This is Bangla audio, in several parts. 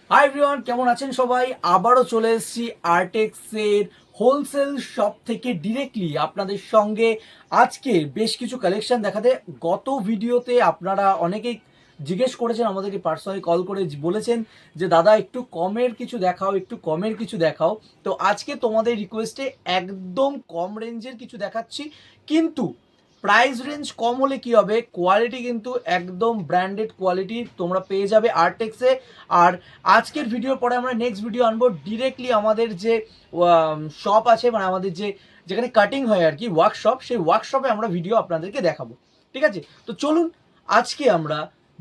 হাই এভরিওয়ান, কেমন আছেন সবাই? আবারও চলে এসেছি আর্টেক্সের হোলসেল শপ থেকে ডিরেক্টলি আপনাদের সঙ্গে আজকে বেশ কিছু কালেকশন দেখাতে। গত ভিডিওতে আপনারা অনেকেই জিজ্ঞেস করেছেন, আমাদেরকে পার্সোনালি কল করে বলেছেন যে দাদা একটু কমের কিছু দেখাও, একটু কমের কিছু দেখাও। তো আজকে তোমাদের রিকোয়েস্টে একদম কম রেঞ্জের কিছু দেখাচ্ছি, কিন্তু প্রাইস রেঞ্জ কম হলে কি হবে, কোয়ালিটি কিন্তু একদম ব্র্যান্ডেড কোয়ালিটি তোমরা পেয়ে যাবে আর্টেক্সে। আর আজকের ভিডিওর পরে আমরা নেক্সট ভিডিও আনবো ডিরেক্টলি আমাদের যে শপ আছে, মানে আমাদের যেখানে কাটিং হয় আর কি, ওয়ার্কশপ, সেই ওয়ার্কশপে আমরা ভিডিও আপনাদেরকে দেখাবো। ঠিক আছে, তো চলুন আজকে আমরা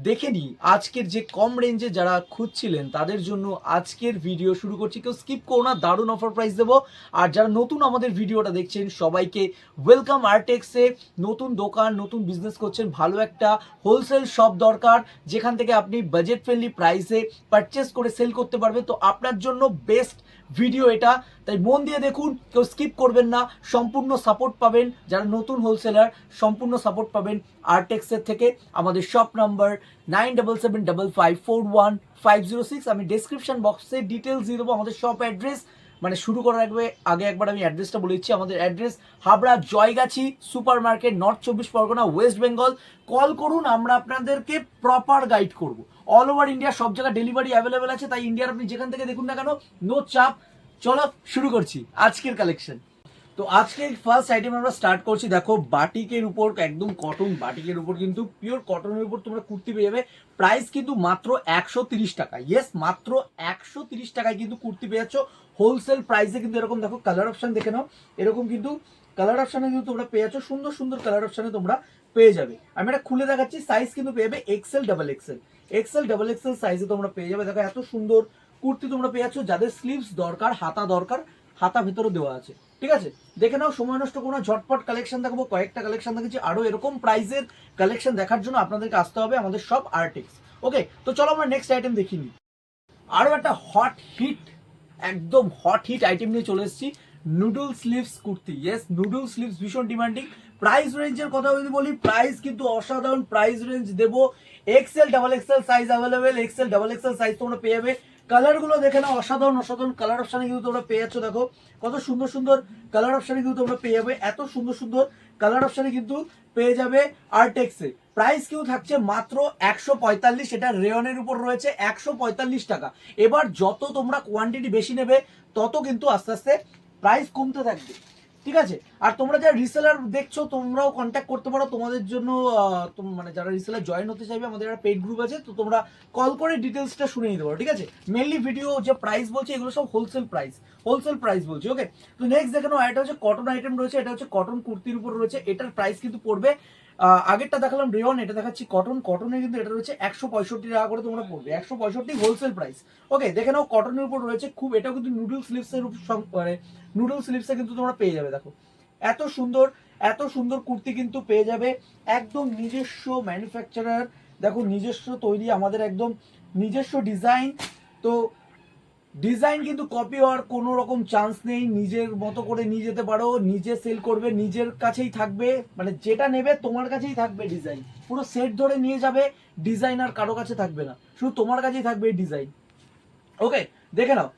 দেখে নিই আজকের যে কম রেঞ্জে যারা খুঁজছিলেন তাদের জন্য আজকের ভিডিও শুরু করছি। কেউ স্কিপ করো না, দারুণ অফার প্রাইস দেবো। আর যারা নতুন আমাদের ভিডিওটা দেখছেন সবাইকে ওয়েলকাম আর্টেক্সে। নতুন দোকান, নতুন বিজনেস করছেন, ভালো একটা হোলসেল শপ দরকার যেখান থেকে আপনি বাজেট ফ্রেন্ডলি প্রাইসে পারচেস করে সেল করতে পারবেন। তো আপনার জন্য বেস্ট ভিডিও এটা, তাই মন দিয়ে দেখুন, কেউ স্কিপ করবেন না। সম্পূর্ণ সাপোর্ট পাবেন যারা নতুন হোলসেলার, সম্পূর্ণ সাপোর্ট পাবেন আর্টেক্সের থেকে। আমাদের শপ নাম্বার 9775541506। আমি ডেসক্রিপশন বক্সে ডিটেলস দিয়ে দেবো। আমাদের শপ অ্যাড্রেস, মানে শুরু করার আগে একবার আমি অ্যাড্রেসটা বলে দিচ্ছি। আমাদের address Habra Joygachhi super market, north 24 Pargana, West Bengal. Call করুন, আমরা আপনাদেরকে প্রপার গাইড করব। অল ওভার ইন্ডিয়া সব জায়গায় ডেলিভারি অ্যাভেলেবেল আছে, তাই ইন্ডিয়ার আপনি যেখান থেকে দেখুন না কেন, নো চাপ। চলো শুরু করছি আজকের কালেকশন। তো আজকে ফার্স্ট আইটেম আমরা স্টার্ট করছি। দেখো, বাটিকের উপর, একদম কটন বাটিকের উপর, কিন্তু পিওর কটনের উপর তোমরা কুর্তি পেয়ে যাবে। প্রাইস কিন্তু মাত্র 130 টাকা। ইয়েস, মাত্র 130 টাকায় কিন্তু কুর্তি পেয়ে যাচ্ছ হোলসেল প্রাইসে। কিন্তু এরকম দেখো কালার অপশন দেখে নাও, এরকম কিন্তু কালার অপশনে কিন্তু তোমরা পেয়ে যাচ্ছ, সুন্দর সুন্দর কালার অপশনে তোমরা পেয়ে যাবে। আমি এটা খুলে দেখাচ্ছি, সাইজ কিন্তু পেয়ে যাবে XL double Excel, Excel double Excel সাইজে তোমরা পেয়ে যাবে। দেখো এত সুন্দর কুর্তি তোমরা পেয়ে যাচ্ছ। যাদের স্লিভস দরকার, হাতা দরকার, হাতা ভেতরে দেওয়া আছে। ঠিক আছে, দেখে নাও, সময় নষ্ট কোনো, ঝটপট কালেকশন দেখাবো। কয়েকটা কালেকশন দেখেছি, আরো এরকম প্রাইসের কালেকশন দেখার জন্য আপনাদেরকে আসতে হবে আমাদের সব আর্টেক্স। ওকে, তো চলো আমরা নেক্সট আইটেম দেখিনি। আরো একটা হট হিট, একদম হট হিট আইটেম নিয়ে চলে এসেছি, noodle sleeves kurti. Yes, noodle sleeves ভীষণ ডিমান্ডিং। প্রাইস রেঞ্জের কথা যদি বলি, প্রাইস কিন্তু অসাধারণ প্রাইস রেঞ্জ দেবো। Excel double XL size available, Excel double XL size তোমরা পেয়ে যাবে। কালার গুলো দেখে নাও, অসাধারণ অসাধারণ কালার অপশনে কিন্তু তোমরা পেয়ে যাচ্ছ। দেখো কত সুন্দর সুন্দর কালার অপশনে কিন্তু তোমরা পেয়ে যাবে, এত সুন্দর সুন্দর কালার অপশনে কিন্তু পেয়ে যাবে আর্টেক্সে। প্রাইস কিন্তু থাকছে মাত্র 145। এটা রেয়নের উপর রয়েছে, 145 টাকা। এবার যত তোমরা কোয়ান্টিটি বেশি নেবে তত কিন্তু আস্তে আস্তে প্রাইস কমতে থাকবে। ঠিক আছে, আর তোমরা যারা রিসেলার দেখছো তোমরাও কন্ট্যাক্ট করতে পারো। তোমাদের জন্য মানে যারা রিসেলার জয়েন হতে চাইবে, আমাদের একটা পেড গ্রুপ আছে, তো তোমরা কল করে ডিটেলসটা শুনে নিতে পারো। ঠিক আছে, মেনলি ভিডিও যে প্রাইস বলছে এগুলো সব হোলসেল প্রাইস, হোলসেল প্রাইস বলছি। ওকে, তো নেক্সট দেখে নাও, এটা হচ্ছে কটন আইটেম রয়েছে, এটা হচ্ছে কটন কুর্তির উপর রয়েছে। এটার প্রাইস কিন্তু পড়বে, আগেরটা দেখালাম রেয়ন, এটা দেখাচ্ছি কটন। কটনে কিন্তু এটা রয়েছে 165 টাকা করে তোমরা পড়বে, 165 হোলসেল প্রাইস। ওকে, দেখে নাও, কটনের উপর রয়েছে খুব, এটাও কিন্তু নুডল স্লিভসের মানে নুডল স্লিভসে কিন্তু তোমরা পেয়ে যাবে। দেখো এত সুন্দর, এত সুন্দর কুর্তি কিন্তু পেয়ে যাবে, একদম নিজস্ব ম্যানুফ্যাকচারার, দেখো নিজস্ব তৈরি, আমাদের একদম নিজস্ব ডিজাইন। তো ডিজাইন কিন্তু কপি হওয়ার কোনো রকম চান্স নেই, নিজের মতো করে নিয়ে যেতে পারো, নিজে সেল করবে, নিজের কাছেই থাকবে, মানে যেটা নেবে তোমার কাছেই থাকবে ডিজাইন, পুরো সেট ধরে নিয়ে যাবে, ডিজাইন আর কারো কাছে থাকবে না, শুধু তোমার কাছেই থাকবে এই ডিজাইন। ওকে, দেখে নাও,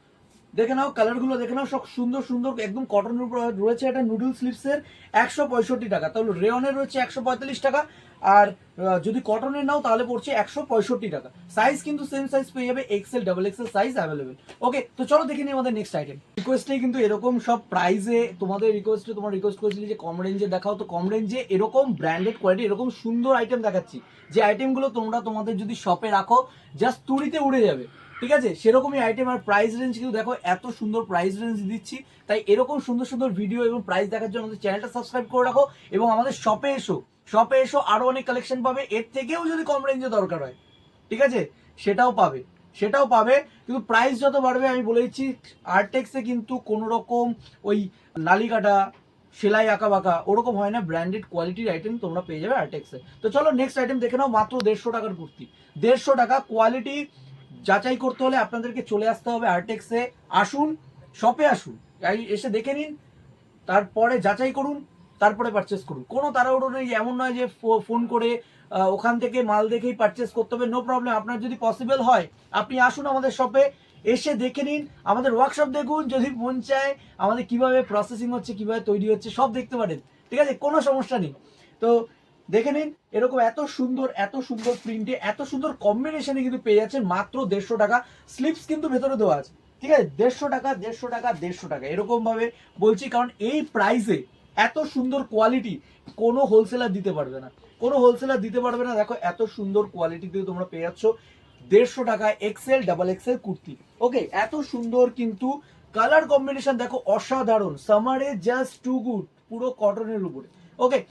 দেখে নাও কালারগুলো দেখে নাও, সব সুন্দর সুন্দর একদম কটনের উপর রয়েছে। এটা নুডল স্লিভসের 165 টাকা, তাহলে রেয়নের রয়েছে 145 টাকা, আর যদি কটনের নাও তাহলে পড়ছে 165 টাকা। সাইজ কিন্তু সেম সাইজ পেয়ে যাবে, XL double XL size available. Okay, তো চলো দেখে নিই আমাদের নেক্সট আইটেম। রিকোয়েস্টে কিন্তু এরকম সব প্রাইসে, তোমাদের রিকোয়েস্টে, তোমার রিকোয়েস্ট করেছিলি যে কম রেঞ্জে দেখাও, তো কম রেঞ্জে এরকম ব্র্যান্ডেড কোয়ালিটি এরকম সুন্দর আইটেম দেখাচ্ছি, যে আইটেমগুলো তোমরা তোমাদের যদি শপে রাখো জাস্ট তুড়িতে উড়ে যাবে। ঠিক আছে, সেরকমই আইটেম। আর প্রাইস রেঞ্জ কিন্তু দেখো, এত সুন্দর প্রাইস রেঞ্জ দিচ্ছি, তাই এরকম সুন্দর সুন্দর ভিডিও এবং প্রাইস দেখার জন্য আমাদের চ্যানেলটা সাবস্ক্রাইব করে রাখো, এবং আমাদের শপে এসো, শপে এসো, আরো অনেক কালেকশন পাবে। এর থেকেও যদি কম রেঞ্জে দরকার হয়, ঠিক আছে, সেটাও পাবে, সেটাও পাবে। কিন্তু প্রাইস যত বাড়বে, আমি বলে দিচ্ছি, আর্টেক্সে কিন্তু কোনো রকম ওই নালি কাটা, সেলাই আঁকা বাঁকা ওরকম হয় না, ব্র্যান্ডেড কোয়ালিটির আইটেম তোমরা পেয়ে যাবে আর্টেক্সে। তো চলো নেক্সট আইটেম দেখে নাও, মাত্র 150 টাকার কুর্তি, 150 টাকা। কোয়ালিটি যাচাই করতে হলে আপনাদেরকে চলে আসতে হবে আর্টেক্সে। আসুন, শপে আসুন, এসে দেখে নিন, তারপরে যাচাই করুন, তারপরে পারচেস করুন। কোনো তাড়াহুড়ো নেই, এমন নয় যে ফোন করে ওখান থেকে মাল দেখেই পারচেস করতে হবে, নো প্রবলেম। আপনার যদি পসিবল হয় আপনি আসুন আমাদের শপে, এসে দেখে নিন, আমাদের ওয়ার্কশপ দেখুন, যদি মন চায় আমাদের কিভাবে প্রসেসিং হচ্ছে, কিভাবে তৈরি হচ্ছে সব দেখতে পারেন, ঠিক আছে, কোনো সমস্যা নেই। তো দেখে নিন, এরকম এত সুন্দর প্রিন্টে এত সুন্দর কম্বিনেশনে কিন্তু পেয়ে যাচ্ছেন মাত্র 150 টাকা। স্লিপস কিন্তু ভেতরে দেওয়া আছে, ঠিক আছে, 150 টাকা এরকম ভাবে বলছি, কারণ এই প্রাইসে এত সুন্দর কোয়ালিটি কোনো হোলসেলার দিতে পারবে না, কোনো হোলসেলার দিতে পারবে না। দেখো এত সুন্দর কোয়ালিটিতে তোমরা পেয়ে যাচ্ছ 150 টাকা এক্সেল ডাবল এক্সেল কুর্তি। ওকে, এত সুন্দর কিন্তু কালার কম্বিনেশন দেখো, অসাধারণ, সামারে জাস্ট টু গুড, পুরো কটনের উপরে। ওকে।